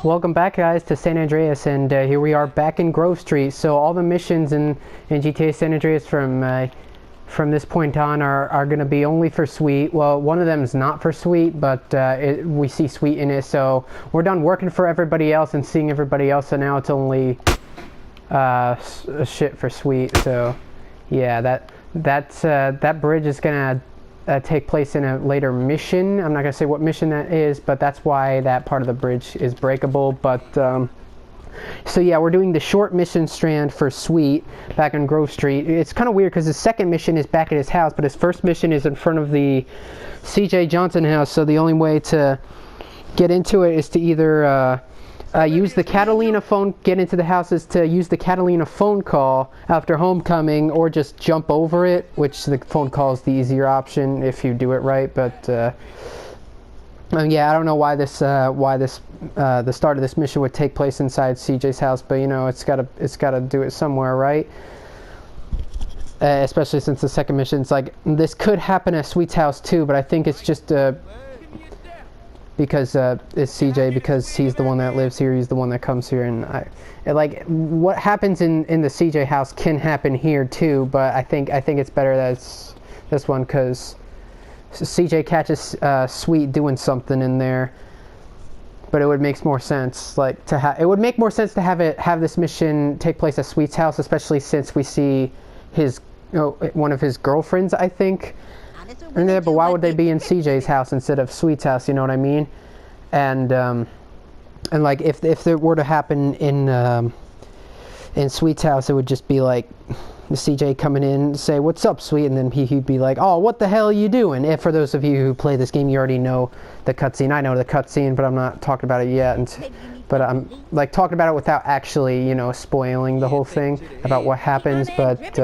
Welcome back, guys, to San Andreas, and here we are back in Grove Street. So all the missions in GTA San Andreas from this point on are going to be only for Sweet. Well, one of them is not for Sweet, but we see Sweet in it. So we're done working for everybody else and seeing everybody else, and now it's only shit for Sweet. So yeah, that bridge is gonna take place in a later mission. I'm not gonna say what mission that is, but that's why that part of the bridge is breakable. But so yeah, we're doing the short mission strand for Sweet back on Grove Street. It's kind of weird because his second mission is back at his house, but his first mission is in front of the CJ Johnson house. So the only way to get into it is to either use the Catalina phone, get into the house is to use the Catalina phone call after homecoming, or just jump over it, which the phone call is the easier option if you do it right. But yeah, I don't know why the start of this mission would take place inside CJ's house, but you know, it's gotta do it somewhere, right? Especially since the second mission's like, this could happen at Sweet's house too, but I think it's just because it's CJ, because he's the one that lives here, he's the one that comes here, and like what happens in the CJ house can happen here too, but I think it's better that it's this one, because CJ catches Sweet doing something in there. But it would make more sense, like it would make more sense to have this mission take place at Sweet's house, especially since we see his one of his girlfriends, I think, in there. But why would they be in CJ's house instead of Sweet's house? You know what I mean? And like if it were to happen in Sweet's house, it would just be like the CJ coming in and say, "What's up, Sweet?" And then he'd be like, "Oh, what the hell are you doing?" If for those of you who play this game, you already know the cutscene. I know the cutscene, but I'm not talking about it yet. But I'm like talking about it without actually, you know, spoiling the whole thing about what happens. But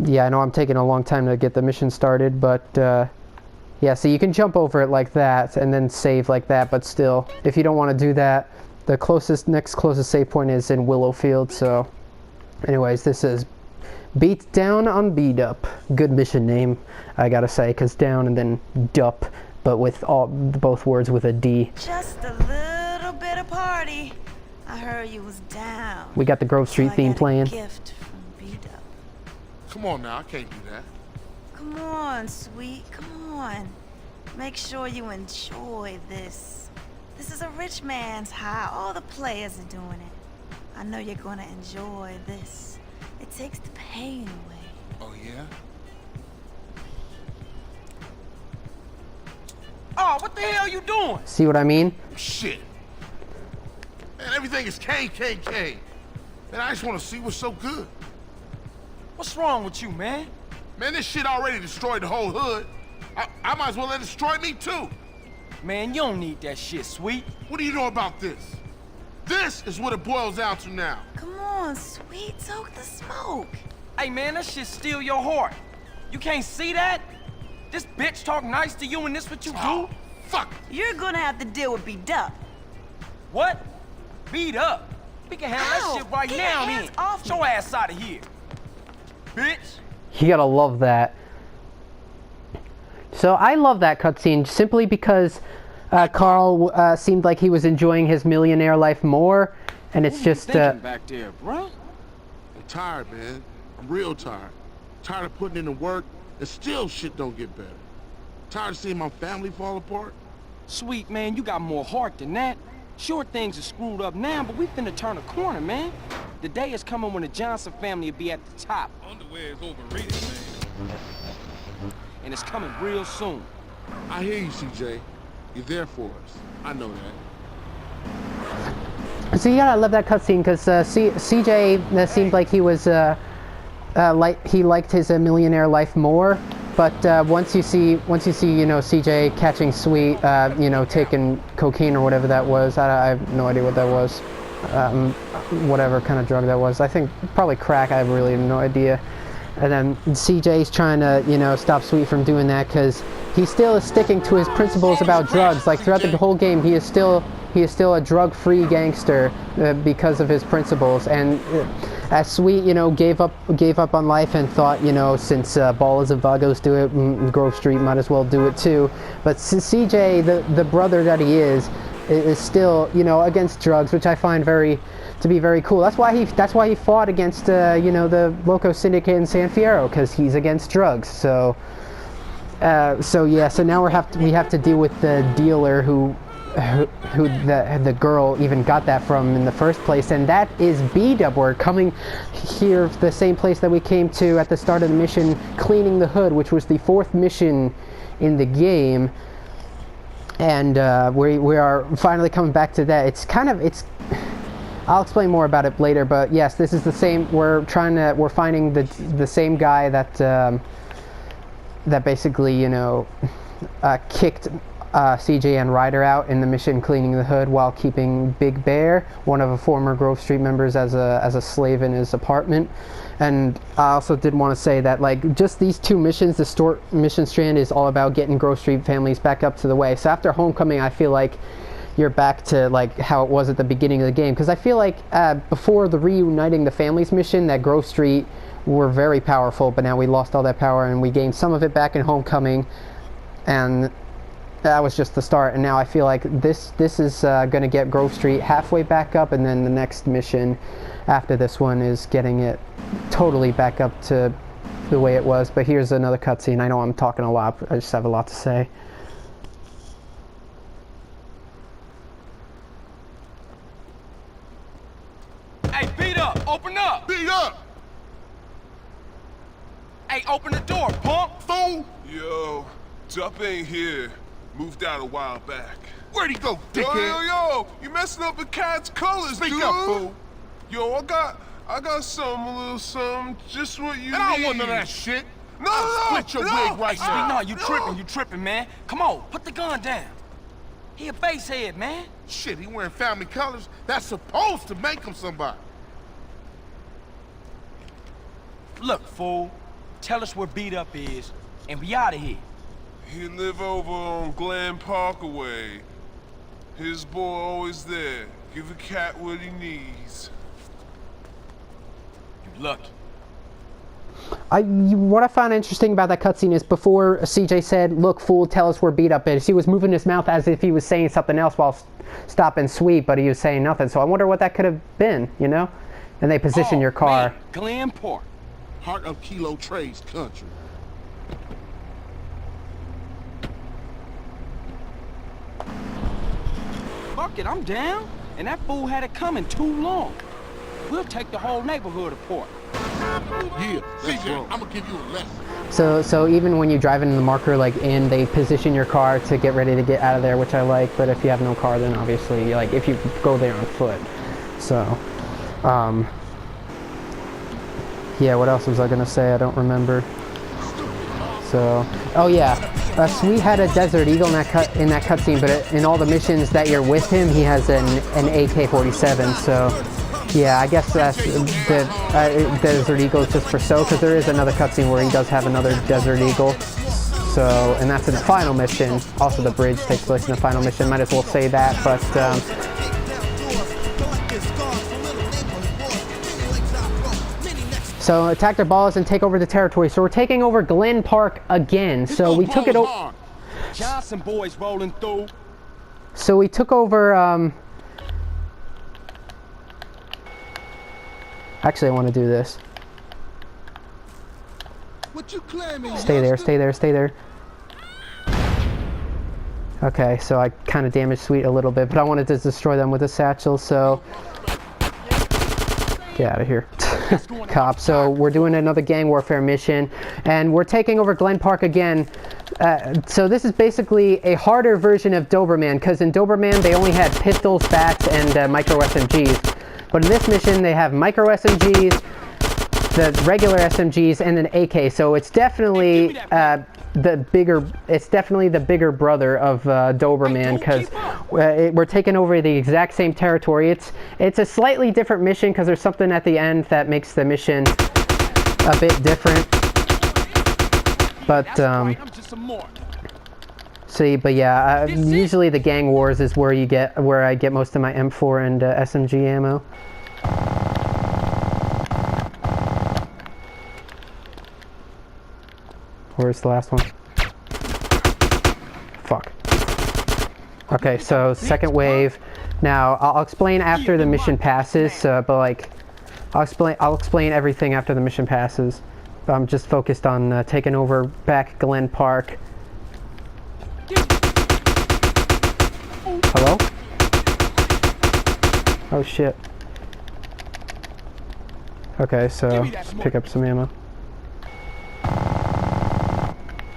yeah, I know I'm taking a long time to get the mission started, but yeah, so you can jump over it like that and then save like that, but still, if you don't want to do that, the next closest save point is in Willowfield. So anyways, this is Beat Down on B Dup. Good mission name, I gotta say, because down and then dup, but with both words with a D. Just a little bit of party. I heard you was down. We got the Grove Street theme playing. Gift from B Dup. Come on now, I can't do that. Come on, Sweet, come on. Make sure you enjoy this. This is a rich man's high. All the players are doing it. I know you're gonna enjoy this. It takes the pain away. Oh, yeah? Oh, what the hell you doing? See what I mean? Shit. Man, everything is caine. Man, I just want to see what's so good. What's wrong with you, man? Man, this shit already destroyed the whole hood. I might as well let it destroy me, too. Man, you don't need that shit, Sweet. What do you know about this? This is what it boils down to now. Come on, Sweet, soak the smoke. Hey, man, that shit steal your heart. You can't see that? This bitch talk nice to you and this what you do? Fuck. You're gonna have to deal with B Dup. What? Beat up? We can handle that shit right Get now, your then. hands off Get your ass out of here, bitch. You gotta love that. So I love that cutscene simply because Carl seemed like he was enjoying his millionaire life more, and it's just back there, bro? I'm tired, man. I'm real tired. Tired of putting in the work and still shit don't get better. Tired of seeing my family fall apart. Sweet, man, you got more heart than that. Sure, things are screwed up now, but we finna turn a corner, man. The day is coming when the Johnson family will be at the top. Underwear is overrated, man. And it's coming real soon. I hear you, CJ. You're there for us. I know that. So you gotta love that cutscene, because CJ that seemed like he was he liked his millionaire life more. But once you see you know, CJ catching Sweet, you know, taking cocaine or whatever that was. I have no idea what that was. Whatever kind of drug that was. I think probably crack. I really have no idea. And then CJ's trying to, you know, stop Sweet from doing that, because he still is sticking to his principles about drugs. Like throughout the whole game, he is still a drug-free gangster because of his principles. And as Sweet, you know, gave up on life and thought, you know, since Ballers and Vagos do it, Grove Street might as well do it too. But CJ, the brother that he is, is still, you know, against drugs, which I find to be very cool. That's why he fought against you know, the Loco Syndicate in San Fierro, because he's against drugs. So yeah, so now we have to deal with the dealer who the girl even got that from in the first place, and that is B Dup. We're coming here, the same place that we came to at the start of the mission, cleaning the hood, which was the 4th mission in the game, and we are finally coming back to that. I'll explain more about it later, but yes, this is the same. We're finding the same guy that basically, you know, kicked CJ and Ryder out in the mission cleaning the hood while keeping Big Bear, one of the former Grove Street members, as a slave in his apartment. And I also did want to say that, like, just these 2 missions, the mission strand is all about getting Grove Street families back up to the way. So after Homecoming, I feel like you're back to like how it was at the beginning of the game, because I feel like before the reuniting the families mission, that Grove Street were very powerful, but now we lost all that power and we gained some of it back in Homecoming, and that was just the start. And now I feel like this is going to get Grove Street halfway back up, and then the next mission after this one is getting it totally back up to the way it was. But here's another cutscene. I know I'm talking a lot, but I just have a lot to say. Hey, beat up! Open up! Beat up! Hey, open the door, punk! Fool! Yo, Dup ain't here. Moved out a while back. Where'd he go, Yo, dickhead? yo, you messing up the cat's colors, Speak dude. up, fool. Yo, I got something, a little something, just what you And I don't need. want none of that shit. No, Split your wig right Hey, now. no, you tripping, man. Come on, put the gun down. He a face head, man. Shit, he wearing family colors? That's supposed to make him somebody. Look, fool, tell us where B Dup is, and we out of here. He live over on Glen Parkaway. His boy always there. Give a cat what he needs. You lucky. What I found interesting about that cutscene is before CJ said, "Look, fool, tell us where B Dup is," he was moving his mouth as if he was saying something else while stopping sweet, but he was saying nothing. So I wonder what that could have been, you know? And they position your car. Man, Glen Park. Heart of Kilo Trades country. Fuck it, I'm down. And that fool had it coming too long. We'll take the whole neighborhood apart. Yeah, CJ, CJ, I'm gonna give you a lesson. So even when you drive in the marker, like they position your car to get ready to get out of there, which I like. But if you have no car, then obviously, like, if you go there on foot. So, yeah. What else was I gonna say? I don't remember. So, oh yeah, Sweet had a Desert Eagle in that cutscene, but in all the missions that you're with him, he has an AK-47. So. Yeah, I guess that's the Desert Eagle is just for show, because there is another cutscene where he does have another Desert Eagle. So, and that's in the final mission. Also, the bridge takes place in the final mission. Might as well say that, but so attack their balls and take over the territory. So we're taking over Glen Park again. So we took it over. Johnson boys rolling through. So we took over. Actually, I want to do this. What you claiming? Stay there, stay there, stay there. Okay, so I kind of damaged Sweet a little bit, but I wanted to destroy them with a satchel, so... Get out of here. Cop. So we're doing another gang warfare mission, and we're taking over Glen Park again. So this is basically a harder version of Doberman, because in Doberman they only had pistols, bats, and micro SMGs. But in this mission, they have micro SMGs, the regular SMGs, and an AK. So it's definitely the bigger brother of Doberman, because we're taking over the exact same territory. It's a slightly different mission because there's something at the end that makes the mission a bit different. But see, but yeah, usually the gang wars is where I get most of my M4 and SMG ammo. Where's the last one? Fuck. Okay, so second wave. Now I'll explain after the mission passes, but like I'll explain everything after the mission passes. I'm just focused on taking over back Glen Park. Hello? Oh shit. Okay, so let's pick up some ammo.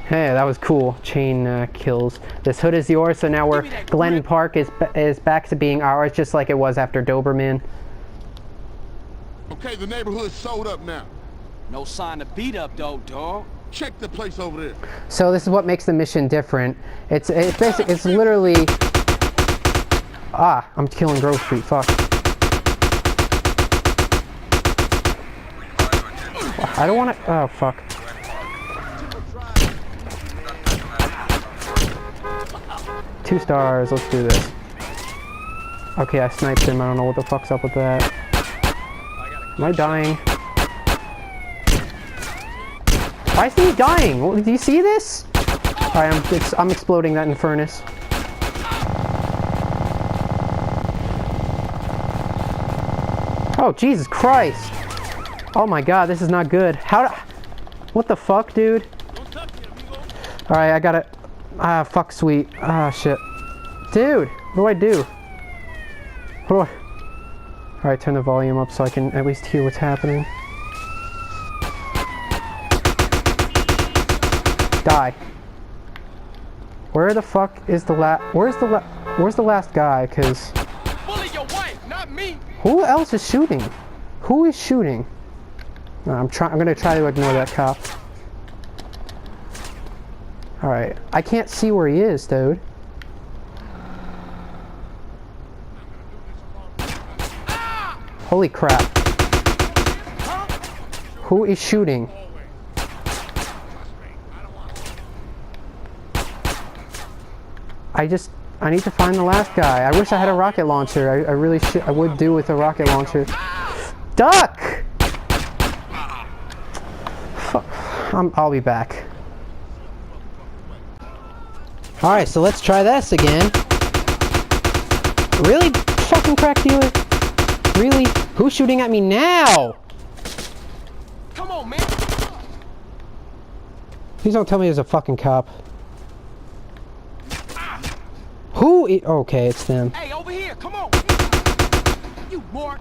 Hey, that was cool. Chain kills. This hood is yours, so now Glen Park is back to being ours, just like it was after Doberman. Okay, the neighborhood's sold up now. No sign of beat up though, dog. Check the place over there. So this is what makes the mission different. It's basically, it's literally... Ah, I'm killing Grove Street, fuck. I don't want to... Oh, fuck. Two stars, let's do this. Okay, I sniped him, I don't know what the fuck's up with that. Am I dying? Why is he dying? Do you see this? Alright, I'm exploding that in furnace. Oh, Jesus Christ! Oh my god, this is not good. What the fuck, dude? Alright, I got it. Ah, fuck sweet. Ah, shit. Dude, what do? Alright, turn the volume up so I can at least hear what's happening. Die. Where the fuck is the where's the last guy? Cause Bully your wife, not me. who else is shooting? Who is shooting? No, I'm gonna try to ignore that cop. Alright, I can't see where he is, dude. Holy crap. Who is shooting? I need to find the last guy. I wish I had a rocket launcher. I really should. I would do with a rocket launcher. Duck! I'll be back. Alright, so let's try this again. Really? Fucking crack dealer? Really? Who's shooting at me now? Come on, man. Please don't tell me there's a fucking cop. Who is... Okay, it's them. Hey, over here, come on. You mark.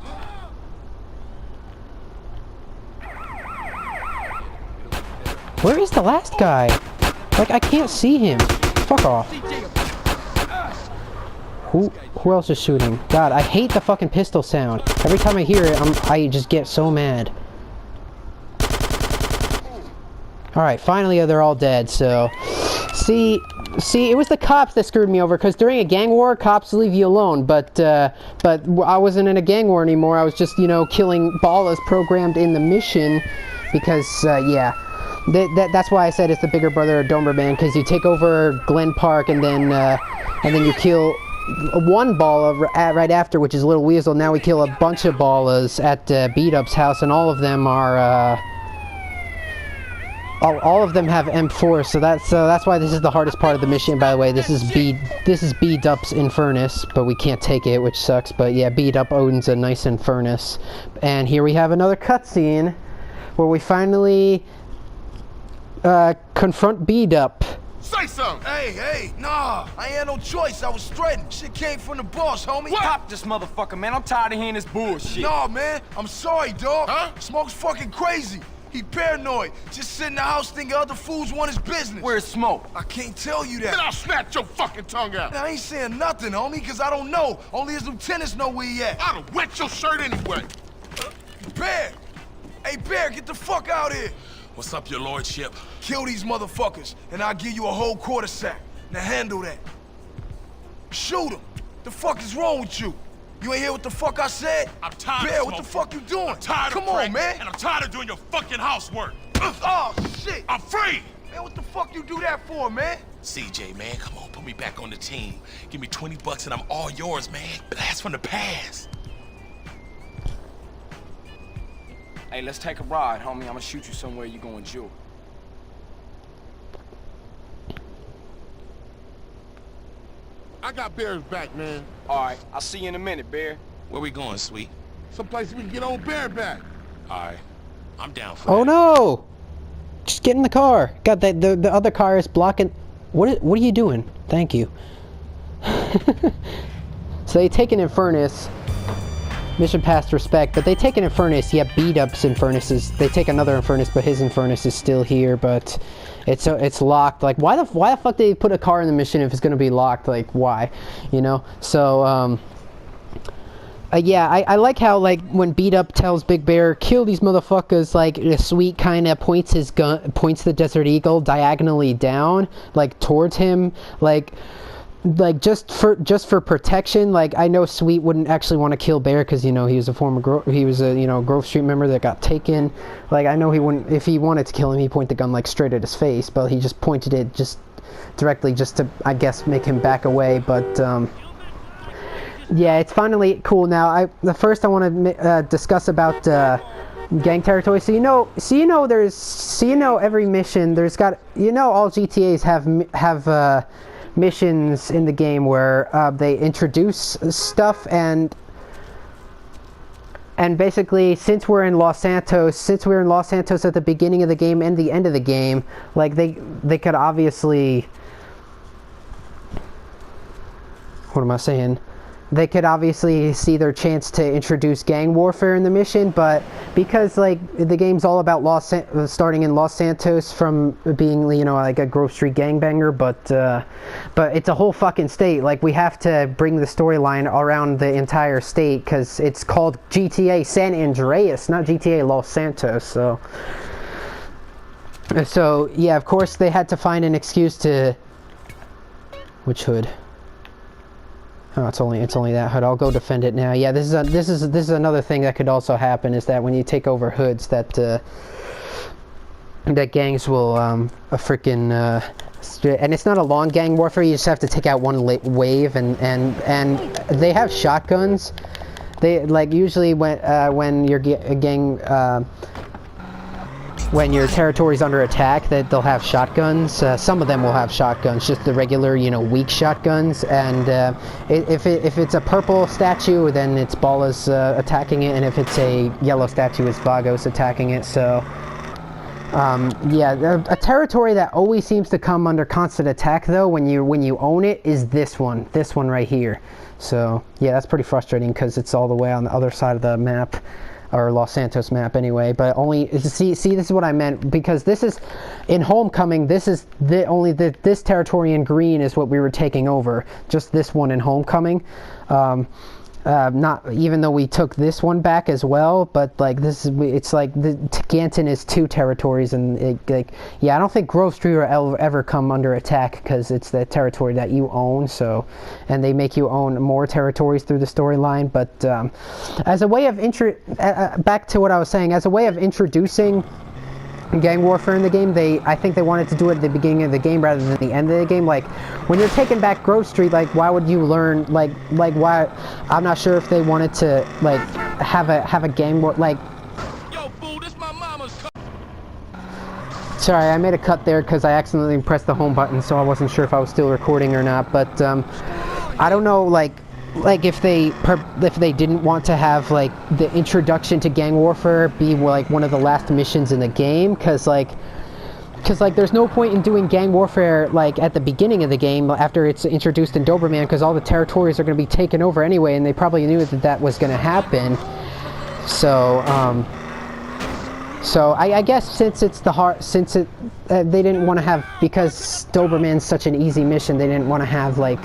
Where is the last guy? Like, I can't see him. Fuck off. Who else is shooting? God, I hate the fucking pistol sound. Every time I hear it, I just get so mad. Alright, finally they're all dead, so... See, it was the cops that screwed me over, because during a gang war, cops leave you alone, but I wasn't in a gang war anymore. I was just, you know, killing ballas programmed in the mission, because, yeah. That's why I said it's the bigger brother of Doberman, because you take over Glen Park, and then you kill one balla right after, which is Little Weasel. Now we kill a bunch of ballas at B Dup's house, and all of them are, all of them have M4, so that's why this is the hardest part of the mission. By the way, this is B Dup's Infernus, but we can't take it, which sucks. But yeah, B Dup owns a nice Infernus, and here we have another cutscene where we finally confront B Dup. Say something! Hey, nah, I ain't had no choice. I was threatened. Shit came from the boss, homie. What? Pop this motherfucker, man. I'm tired of hearing this bullshit. Nah, man, I'm sorry, dog. Huh? Smoke's fucking crazy. He paranoid. Just sit in the house thinking other fools want his business. Where's Smoke? I can't tell you that. Then I'll snatch your fucking tongue out. I ain't saying nothing, homie, because I don't know. Only his lieutenants know where he at. I'd have wet your shirt anyway. Bear! Hey, Bear, get the fuck out here. What's up, your lordship? Kill these motherfuckers, and I'll give you a whole quarter sack. Now handle that. Shoot him. The fuck is wrong with you? You ain't hear what the fuck I said? I'm tired Bear, of what the smoking. fuck you doing? I'm tired Come of on, praying, man. and I'm tired of doing your fucking housework. Oh, shit. I'm free! Man, what the fuck you do that for, man? CJ, man, come on, put me back on the team. Give me 20 bucks and I'm all yours, man. Blast from the past. Hey, let's take a ride, homie. I'm gonna shoot you somewhere you gonna enjoy. I got Bear's back, man. Alright, I'll see you in a minute, Bear. Where we going, sweet? Someplace we can get old Bear back. Alright, I'm down for Oh that. no! Just get in the car. God, the other car is blocking. What are you doing? Thank you. So they take an Infernus. Mission passed respect, but they take an Infernus. Yeah, B Dup's Infernus. They take another Infernus, but his Infernus is still here. But it's locked. Like, why the fuck did they put a car in the mission if it's gonna be locked? Like, why? You know. So yeah, I like how, like, when B Dup tells Big Bear, kill these motherfuckers, like, Sweet kind of points the Desert Eagle diagonally down, like, towards him, like just for protection. Like, I know Sweet wouldn't actually want to kill Bear because, you know, he was a Grove Street member that got taken. Like, I know he wouldn't, if he wanted to kill him, he'd point the gun, like, straight at his face, but he just pointed it just directly just to, I guess, make him back away. But yeah, it's finally cool now. The first I want to discuss about gang territory. So you know every mission there's got, you know, all GTAs have missions in the game where they introduce stuff, and basically since we're in Los Santos at the beginning of the game and the end of the game, like they could obviously, what am I saying? They could obviously see their chance to introduce gang warfare in the mission, but because, like, the game's all about starting in Los Santos from being, you know, like a Grove Street gangbanger, but it's a whole fucking state. Like, we have to bring the storyline around the entire state because it's called GTA San Andreas, not GTA Los Santos. So yeah, of course they had to find an excuse to. Which hood? Oh, it's only that hood. I'll go defend it now. Yeah, this is another thing that could also happen, is that when you take over hoods, that gangs will and it's not a long gang warfare. You just have to take out one wave, and they have shotguns. They, like, usually when your gang when your territory's under attack, that they'll have shotguns. Some of them will have shotguns, just the regular, you know, weak shotguns. And if it's a purple statue, then it's Bala's attacking it, and if it's a yellow statue, it's Vagos attacking it. So yeah, a territory that always seems to come under constant attack, though, when you own it, is this one right here. So yeah, that's pretty frustrating because it's all the way on the other side of the map, or Los Santos map anyway. But only see this is what I meant, because this is in Homecoming. This is this territory in green is what we were taking over. Just this one in Homecoming. Not even though we took this one back as well, but like it's like Ganton is two territories, and yeah, I don't think Grove Street will ever come under attack because it's the territory that you own. So, and they make you own more territories through the storyline. But as a way of back to what I was saying, as a way of introducing gang warfare in the game, I think they wanted to do it at the beginning of the game rather than the end of the game. Like, when you're taking back Grove Street, like, why would you learn, like why? I'm not sure if they wanted to, like, have a gang war, like. Yo, fool, this my mama's. Sorry, I made a cut there because I accidentally pressed the home button, so I wasn't sure if I was still recording or not. But I don't know, like if they didn't want to have, like, the introduction to gang warfare be, like, one of the last missions in the game, because there's no point in doing gang warfare, like, at the beginning of the game after it's introduced in Doberman, because all the territories are going to be taken over anyway, and they probably knew that was going to happen. So I guess since they didn't want to have, because Doberman's such an easy mission, they didn't want to have, like,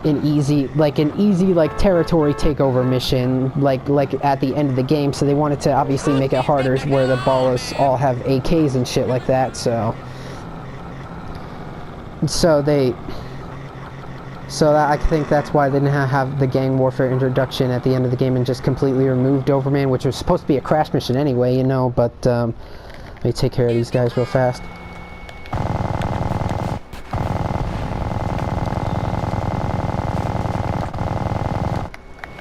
an easy territory takeover mission like at the end of the game. So they wanted to obviously make it harder, where the ballers all have AKs and shit like that. So I think that's why they didn't have the gang warfare introduction at the end of the game and just completely removed Doberman, which was supposed to be a crash mission anyway, you know. But let me take care of these guys real fast.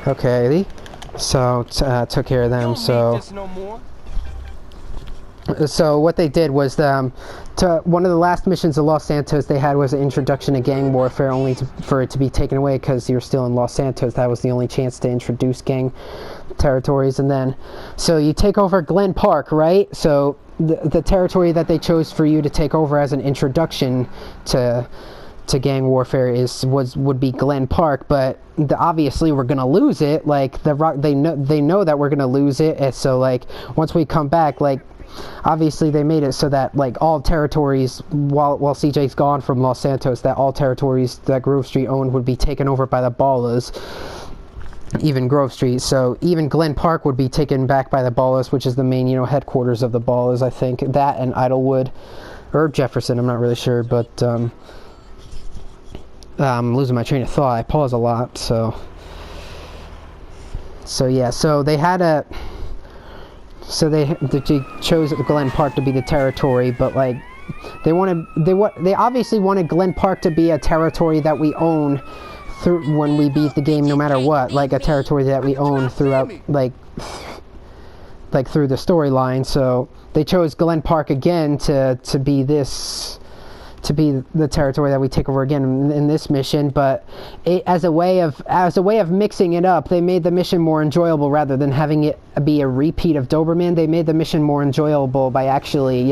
Okay, so took care of them. So So what they did was one of the last missions of Los Santos they had was an introduction to gang warfare, only for it to be taken away because you're still in Los Santos. That was the only chance to introduce gang territories. And then so you take over Glen Park, right? So the territory that they chose for you to take over as an introduction to gang warfare would be Glen Park, but obviously we're gonna lose it. Like they know that we're gonna lose it, and so like once we come back, like obviously they made it so that like all territories while CJ's gone from Los Santos, that all territories that Grove Street owned would be taken over by the Ballas, even Grove Street. So even Glen Park would be taken back by the Ballas, which is the main headquarters of the Ballas. I think that and Idlewood or Jefferson, I'm not really sure, but I'm losing my train of thought. I pause a lot, so yeah. So they had they chose Glen Park to be the territory, but like they obviously wanted Glen Park to be a territory that we own through when we beat the game, no matter what. Like a territory that we own throughout, like through the storyline. So they chose Glen Park again to be the territory that we take over again in this mission, but as a way of mixing it up, they made the mission more enjoyable rather than having it be a repeat of Doberman. They made the mission more enjoyable by actually,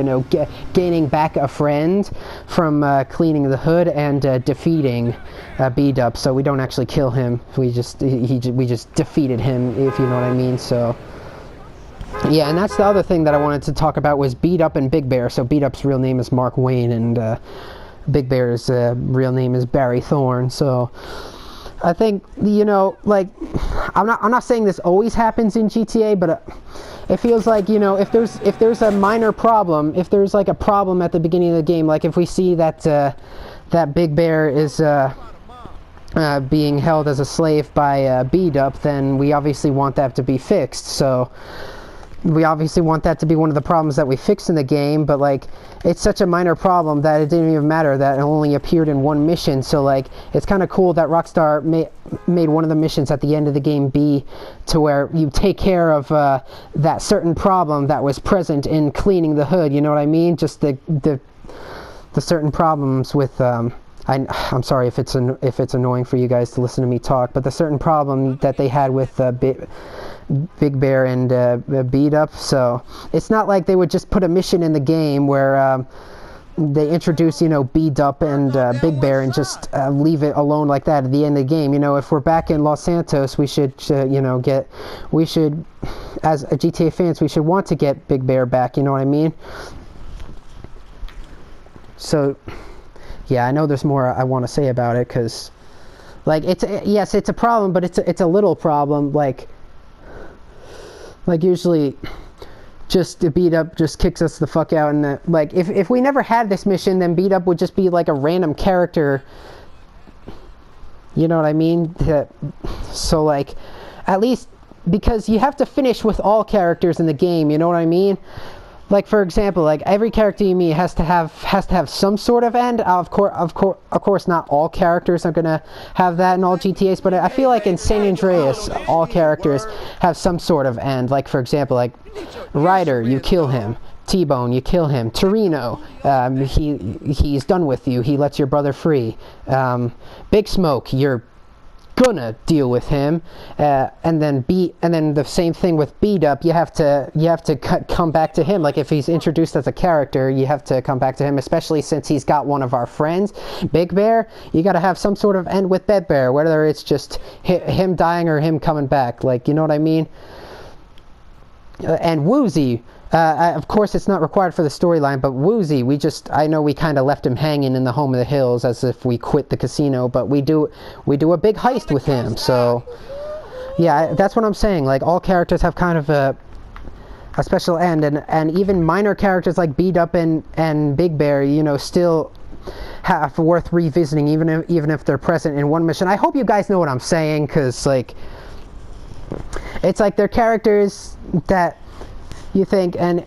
gaining back a friend from cleaning the hood and defeating B Dup. So we don't actually kill him. We just defeated him, if you know what I mean. So. Yeah, and that's the other thing that I wanted to talk about was B Dup and Big Bear. So B Dup's real name is Mark Wayne, and Big Bear's real name is Barry Thorne. So I think like I'm not saying this always happens in GTA, but it feels like if there's a minor problem, if there's like a problem at the beginning of the game, like if we see that that Big Bear is being held as a slave by B Dup, then we obviously want that to be fixed. So we obviously want that to be one of the problems that we fixed in the game, but like it's such a minor problem that it didn't even matter that it only appeared in one mission. So like it's kind of cool that Rockstar made one of the missions at the end of the game be to where you take care of that certain problem that was present in cleaning the hood, you know what I mean? Just the certain problems with I'm sorry if it's annoying for you guys to listen to me talk, but the certain problem that they had with Big Bear and B Dup. So it's not like they would just put a mission in the game where they introduce B Dup and Big Bear and just leave it alone like that at the end of the game. If we're back in Los Santos, we should as a GTA fans, we should want to get Big Bear back, you know what I mean? So yeah, I know there's more I want to say about it, because like it's a problem, but it's a little problem. Like usually just to B Dup just kicks us the fuck out, and like if we never had this mission, then B Dup would just be like a random character, you know what I mean? So like at least, because you have to finish with all characters in the game, you know what I mean? Like for example, like every character you meet has to have some sort of end. Of course, not all characters are gonna have that in all GTAs, but I feel like in San Andreas, all characters have some sort of end. Like for example, like Ryder, you kill him. T-Bone, you kill him. Torino, he's done with you. He lets your brother free. Big Smoke, you're gonna deal with him, and then the same thing with B Dup. You have to come back to him. Like if he's introduced as a character, you have to come back to him, especially since he's got one of our friends, Big Bear. You got to have some sort of end with Big Bear, whether it's just him dying or him coming back. Like, you know what I mean? And Woozie. Of course, it's not required for the storyline, but Woozie, I know we kind of left him hanging in the Home of the Hills as if we quit the casino, but we do a big heist with him. So yeah, that's what I'm saying. Like all characters have kind of a special end, and even minor characters like B Dup and Big Bear, still have worth revisiting, even if they're present in one mission. I hope you guys know what I'm saying, because like it's like they're characters that you think, and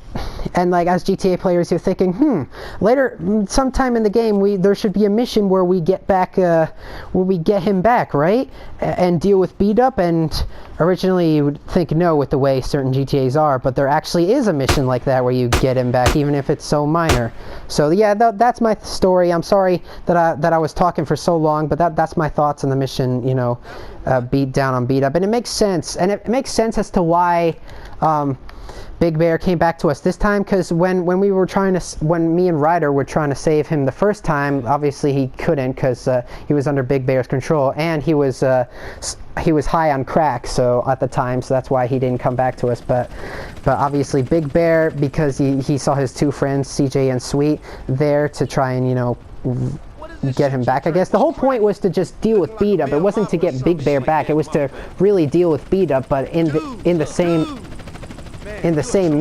and like as GTA players, you're thinking, later, sometime in the game, there should be a mission where we get back, where we get him back, right? And deal with B Dup. And originally you would think no, with the way certain GTAs are, but there actually is a mission like that where you get him back, even if it's so minor. So yeah, that's my story. I'm sorry that I was talking for so long, but that's my thoughts on the mission. You know, beat down on B Dup, and it makes sense, and it makes sense as to why. Big Bear came back to us this time, because when me and Ryder were trying to save him the first time, obviously he couldn't, because he was under Big Bear's control, and he was high on crack, so at the time, so that's why he didn't come back to us. But obviously Big Bear, because he saw his two friends CJ and Sweet there to try and, you know, get him back. I guess the whole point was to just deal with B Dup. It wasn't to get Big Bear back. It was to really deal with B Dup. But in the same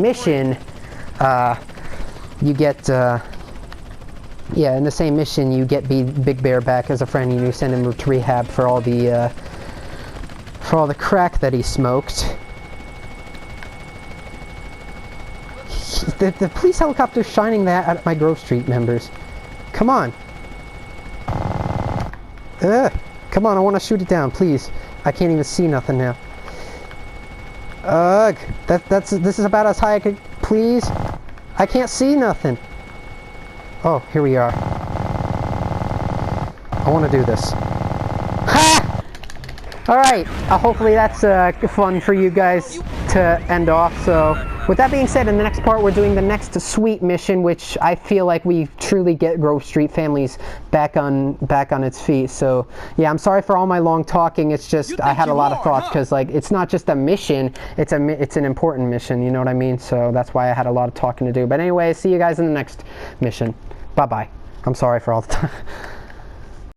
mission, you get in the same mission you get Big Bear back as a friend, and you send him to rehab for all the crack that he smoked. The police helicopter's shining that at my Grove Street members. Come on. Come on, I want to shoot it down, please. I can't even see nothing now. Ugh, this is about as high I could, please. I can't see nothing. Oh, here we are. I want to do this. Ha! Alright, hopefully that's fun for you guys to end off. So, with that being said, in the next part we're doing the next Sweet mission, which I feel like we truly get Grove Street families back on its feet. So yeah, I'm sorry for all my long talking. It's just I had a lot of thoughts, because like it's not just a mission, it's an important mission, you know what I mean? So that's why I had a lot of talking to do. But anyway, see you guys in the next mission. Bye bye. I'm sorry for all the time.